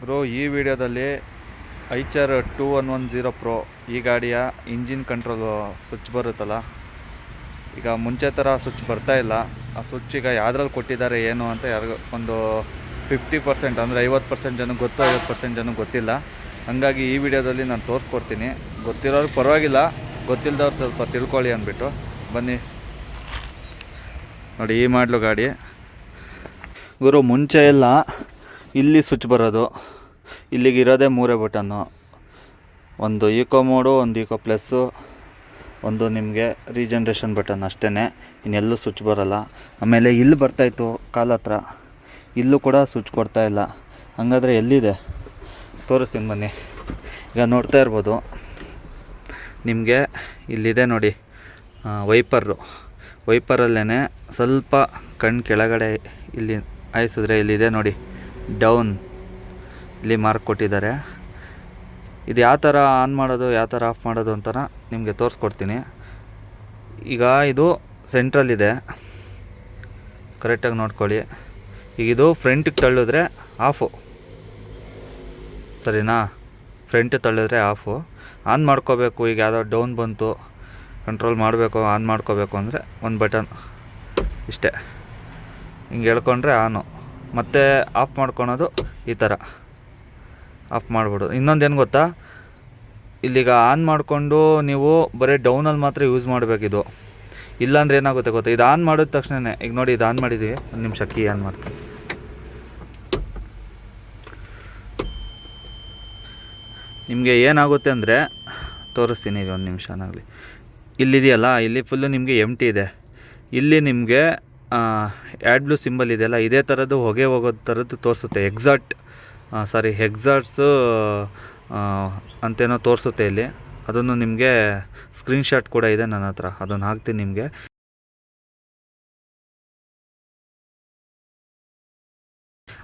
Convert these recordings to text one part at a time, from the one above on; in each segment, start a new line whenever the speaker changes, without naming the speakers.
Bro, ಈ ವಿಡಿಯೋದಲ್ಲಿ Eicher 2110 pro ಈ ಗಾಡಿಯ ಇಂಜಿನ್ ಕಂಟ್ರೋಲ್ ಸ್ವಿಚ್ ಬರುತ್ತಲ್ಲ, ಈಗ ಮುಂಚೆ ಥರ ಸ್ವಿಚ್ ಬರ್ತಾಯಿಲ್ಲ. ಆ ಸ್ವಿಚ್ ಈಗ ಯಾವುದ್ರಲ್ಲಿ ಕೊಟ್ಟಿದ್ದಾರೆ ಏನು ಅಂತ ಯಾರಿಗೂ ಒಂದು 50% ಅಂದರೆ 50% ಜನಕ್ಕೆ ಗೊತ್ತು, 50% ಜನಕ್ಕೆ ಗೊತ್ತಿಲ್ಲ. ಹಾಗಾಗಿ ಈ ವಿಡಿಯೋದಲ್ಲಿ ನಾನು ತೋರಿಸ್ಕೊಡ್ತೀನಿ. ಗೊತ್ತಿರೋರು ಪರವಾಗಿಲ್ಲ, ಗೊತ್ತಿಲ್ಲದವ್ರು ಸ್ವಲ್ಪ ತಿಳ್ಕೊಳ್ಳಿ ಅಂದ್ಬಿಟ್ಟು ಬನ್ನಿ. ನೋಡಿ, ಈ ಮಾಡಲು ಗಾಡಿ ಗುರು. ಮುಂಚೆ ಎಲ್ಲ ಇಲ್ಲಿ ಸ್ವಿಚ್ ಬರೋದು, ಇಲ್ಲಿಗಿರೋದೇ 3 ಬಟನ್ನು. ಒಂದು ಈಕೋ ಮೋಡು, ಒಂದು ಈಕೋ ಪ್ಲಸ್ಸು, ಒಂದು ನಿಮಗೆ ರೀಜನ್ರೇಷನ್ ಬಟನ್ ಅಷ್ಟೇ. ಇನ್ನೆಲ್ಲೂ ಸ್ವಿಚ್ ಬರೋಲ್ಲ. ಆಮೇಲೆ ಇಲ್ಲಿ ಬರ್ತಾಯಿತ್ತು ಕಾಲ ಹತ್ರ, ಇಲ್ಲೂ ಕೂಡ ಸ್ವಿಚ್ ಕೊಡ್ತಾಯಿಲ್ಲ. ಹಾಗಾದರೆ ಎಲ್ಲಿದೆ ತೋರಿಸ್ತೀನಿ ಬನ್ನಿ. ಈಗ ನೋಡ್ತಾ ಇರ್ಬೋದು ನಿಮಗೆ, ಇಲ್ಲಿದೆ ನೋಡಿ ವೈಪರಲ್ಲೇ ಸ್ವಲ್ಪ ಕಣ್ಣು ಕೆಳಗಡೆ ಇಲ್ಲಿ ಆಯಿಸಿದ್ರೆ ಇಲ್ಲಿದೆ ನೋಡಿ, ಡೌನ್ ಇಲ್ಲಿ ಮಾರ್ಕ್ ಕೊಟ್ಟಿದ್ದಾರೆ. ಇದು ಯಾವ ಥರ ಆನ್ ಮಾಡೋದು, ಯಾವ ಥರ ಆಫ್ ಮಾಡೋದು ಅಂತ ನಿಮಗೆ ತೋರಿಸ್ಕೊಡ್ತೀನಿ. ಈಗ ಇದು ಸೆಂಟ್ರಲ್ಲಿದೆ, ಕರೆಕ್ಟಾಗಿ ನೋಡ್ಕೊಳ್ಳಿ. ಈಗ ಇದು ಫ್ರಂಟಿಗೆ ತಳ್ಳಿದ್ರೆ ಆಫು, ಸರಿನಾ? ಫ್ರಂಟ್ ತಳ್ಳಿದ್ರೆ ಆಫು. ಆನ್ ಮಾಡ್ಕೋಬೇಕು. ಈಗ ಯಾವುದೋ ಡೌನ್ ಬಂತು, ಕಂಟ್ರೋಲ್ ಮಾಡಬೇಕು, ಆನ್ ಮಾಡ್ಕೋಬೇಕು ಅಂದರೆ ಒಂದು ಬಟನ್ ಇಷ್ಟೇ, ಹಿಂಗೆ ಹೇಳ್ಕೊಂಡ್ರೆ ಆನು. ಮತ್ತು ಆಫ್ ಮಾಡ್ಕೊಳೋದು ಈ ಥರ ಆಫ್ ಮಾಡಿಬಿಡೋದು. ಇನ್ನೊಂದೇನು ಗೊತ್ತಾ, ಇಲ್ಲಿಗ ಆನ್ ಮಾಡಿಕೊಂಡು ನೀವು ಬರೀ ಡೌನಲ್ಲಿ ಮಾತ್ರ ಯೂಸ್ ಮಾಡಬೇಕಿದು. ಇಲ್ಲಾಂದ್ರೆ ಏನಾಗುತ್ತೆ ಗೊತ್ತಾ, ಇದು ಆನ್ ಮಾಡಿದ ತಕ್ಷಣ, ಈಗ ನೋಡಿ ಇದು ಆನ್ ಮಾಡಿದ್ದೀವಿ, ಒಂದು ನಿಮಿಷ ಕೀ ಆನ್ ಮಾಡ್ತೀನಿ. ನಿಮಗೆ ಏನಾಗುತ್ತೆ ಅಂದರೆ ತೋರಿಸ್ತೀನಿ, ಈಗ ಒಂದು ನಿಮಿಷನಾಗಲಿ. ಇಲ್ಲಿದೆಯಲ್ಲ, ಇಲ್ಲಿ ಫುಲ್ಲು ನಿಮಗೆ ಎಂಟಿ ಇದೆ. ಇಲ್ಲಿ ನಿಮಗೆ ಆ್ಯಡ್ ಬ್ಲೂ ಸಿಂಬಲ್ ಇದೆಯಲ್ಲ, ಇದೇ ಥರದ್ದು ಹೊಗೆ ಹೋಗೋದು ಥರದ್ದು ತೋರಿಸುತ್ತೆ. ಎಕ್ಸಾಟ್ಸು ಅಂತೇನೋ ತೋರಿಸುತ್ತೆ ಇಲ್ಲಿ. ಅದನ್ನು ನಿಮಗೆ ಸ್ಕ್ರೀನ್ಶಾಟ್ ಕೂಡ ಇದೆ ನನ್ನ ಹತ್ರ, ಅದನ್ನು ಹಾಕ್ತೀನಿ ನಿಮಗೆ.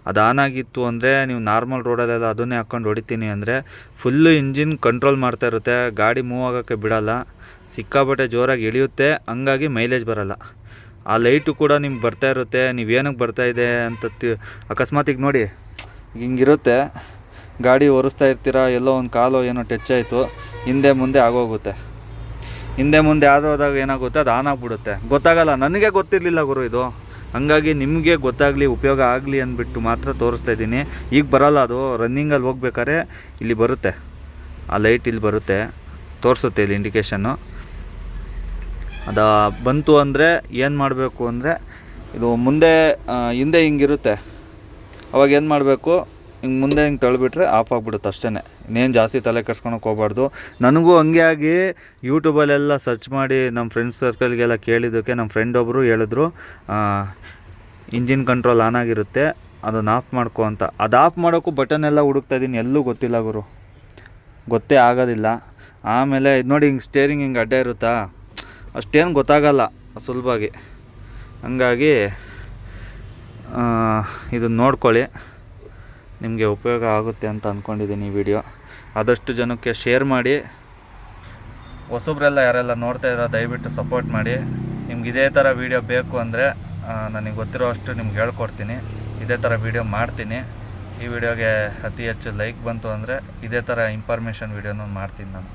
ಅದು ಆನ್ ಆಗಿತ್ತು ಅಂದರೆ ನೀವು ನಾರ್ಮಲ್ ರೋಡಲ್ಲೆಲ್ಲ ಅದನ್ನೇ ಹಾಕ್ಕೊಂಡು ಹೊಡಿತೀನಿ ಅಂದರೆ ಫುಲ್ಲು ಇಂಜಿನ್ ಕಂಟ್ರೋಲ್ ಮಾಡ್ತಾ ಇರುತ್ತೆ, ಗಾಡಿ ಮೂವ್ ಆಗೋಕ್ಕೆ ಬಿಡೋಲ್ಲ, ಸಿಕ್ಕಾಬಟ್ಟೆ ಜೋರಾಗಿ ಇಳಿಯುತ್ತೆ. ಹಂಗಾಗಿ ಮೈಲೇಜ್ ಬರೋಲ್ಲ. ಆ ಲೈಟು ಕೂಡ ನಿಮ್ಗೆ ಬರ್ತಾ ಇರುತ್ತೆ, ನೀವೇನಕ್ಕೆ ಬರ್ತಾಯಿದೆ ಅಂತ ಅಕಸ್ಮಾತ್ ಈಗ ನೋಡಿ ಹಿಂಗಿರುತ್ತೆ, ಗಾಡಿ ಒರೆಸ್ತಾ ಇರ್ತೀರ, ಎಲ್ಲೋ ಒಂದು ಕಾಲು ಏನೋ ಟಚ್ ಆಯಿತು, ಹಿಂದೆ ಮುಂದೆ ಆಗೋಗುತ್ತೆ. ಹಿಂದೆ ಮುಂದೆ ಆಗೋದಾಗ ಏನಾಗುತ್ತೆ, ಅದು ಆನ್ ಆಗಿಬಿಡುತ್ತೆ, ಗೊತ್ತಾಗಲ್ಲ. ನನಗೆ ಗೊತ್ತಿರಲಿಲ್ಲ ಗುರು ಇದು. ಹಂಗಾಗಿ ನಿಮಗೆ ಗೊತ್ತಾಗಲಿ, ಉಪಯೋಗ ಆಗಲಿ ಅಂದ್ಬಿಟ್ಟು ಮಾತ್ರ ತೋರಿಸ್ತಾ ಇದ್ದೀನಿ. ಈಗ ಬರೋಲ್ಲ, ಅದು ರನ್ನಿಂಗಲ್ಲಿ ಹೋಗ್ಬೇಕಾದ್ರೆ ಇಲ್ಲಿ ಬರುತ್ತೆ, ಆ ಲೈಟ್ ಇಲ್ಲಿ ಬರುತ್ತೆ, ತೋರಿಸುತ್ತೆ ಇಲ್ಲಿ ಇಂಡಿಕೇಷನ್ನು. ಅದು ಬಂತು ಅಂದರೆ ಏನು ಮಾಡಬೇಕು ಅಂದರೆ, ಇದು ಮುಂದೆ ಹಿಂದೆ ಹಿಂಗಿರುತ್ತೆ, ಅವಾಗ ಏನು ಮಾಡಬೇಕು, ಹಿಂಗೆ ಮುಂದೆ ಹಿಂಗೆ ತಳ್ಳಿಬಿಟ್ರೆ ಆಫ್ ಆಗಿಬಿಡುತ್ತೆ ಅಷ್ಟೇ. ಇನ್ನೇನು ಜಾಸ್ತಿ ತಲೆ ಕೆಡ್ಸ್ಕೊಳಕ್ಕೆ ಹೋಗಬಾರ್ದು. ನನಗೂ ಹಂಗೆ ಆಗಿ ಯೂಟ್ಯೂಬಲ್ಲೆಲ್ಲ ಸರ್ಚ್ ಮಾಡಿ ನಮ್ಮ ಫ್ರೆಂಡ್ಸ್ ಸರ್ಕಲ್ಗೆಲ್ಲ ಕೇಳಿದ್ದಕ್ಕೆ ನಮ್ಮ ಫ್ರೆಂಡ್ ಒಬ್ಬರು ಹೇಳಿದ್ರು, ಇಂಜಿನ್ ಕಂಟ್ರೋಲ್ ಆನ್ ಆಗಿರುತ್ತೆ, ಅದನ್ನು ಆಫ್ ಮಾಡ್ಕೊ ಅಂತ. ಅದು ಆಫ್ ಮಾಡೋಕ್ಕೂ ಬಟನ್ ಎಲ್ಲ ಹುಡುಕ್ತಾಯಿದ್ದೀನಿ, ಎಲ್ಲೂ ಗೊತ್ತಿಲ್ಲ ಗುರು, ಗೊತ್ತೇ ಆಗೋದಿಲ್ಲ. ಆಮೇಲೆ ಇದು ನೋಡಿ, ಹಿಂಗೆ ಸ್ಟೇರಿಂಗ್ ಹಿಂಗೆ ಅಡ್ಡ ಇರುತ್ತಾ, ಅಷ್ಟೇನು ಗೊತ್ತಾಗಲ್ಲ ಸುಲಭವಾಗಿ. ಹಂಗಾಗಿ ಇದನ್ನು ನೋಡ್ಕೊಳ್ಳಿ, ನಿಮಗೆ ಉಪಯೋಗ ಆಗುತ್ತೆ ಅಂತ ಅಂದ್ಕೊಂಡಿದ್ದೀನಿ ಈ ವಿಡಿಯೋ. ಆದಷ್ಟು ಜನಕ್ಕೆ ಶೇರ್ ಮಾಡಿ. ಹೊಸಬ್ರೆಲ್ಲ ಯಾರೆಲ್ಲ ನೋಡ್ತಾ ಇರೋ ದಯವಿಟ್ಟು ಸಪೋರ್ಟ್ ಮಾಡಿ. ನಿಮ್ಗೆ ಇದೇ ಥರ ವೀಡಿಯೋ ಬೇಕು ಅಂದರೆ ನನಗೆ ಗೊತ್ತಿರೋ ಅಷ್ಟು ನಿಮ್ಗೆ ಹೇಳ್ಕೊಡ್ತೀನಿ, ಇದೇ ಥರ ವೀಡಿಯೋ ಮಾಡ್ತೀನಿ. ಈ ವಿಡಿಯೋಗೆ ಅತಿ ಹೆಚ್ಚು ಲೈಕ್ ಬಂತು ಅಂದರೆ ಇದೇ ಥರ ಇನ್ಫಾರ್ಮೇಷನ್ ವೀಡಿಯೋನೂ ಮಾಡ್ತೀನಿ ನಾನು.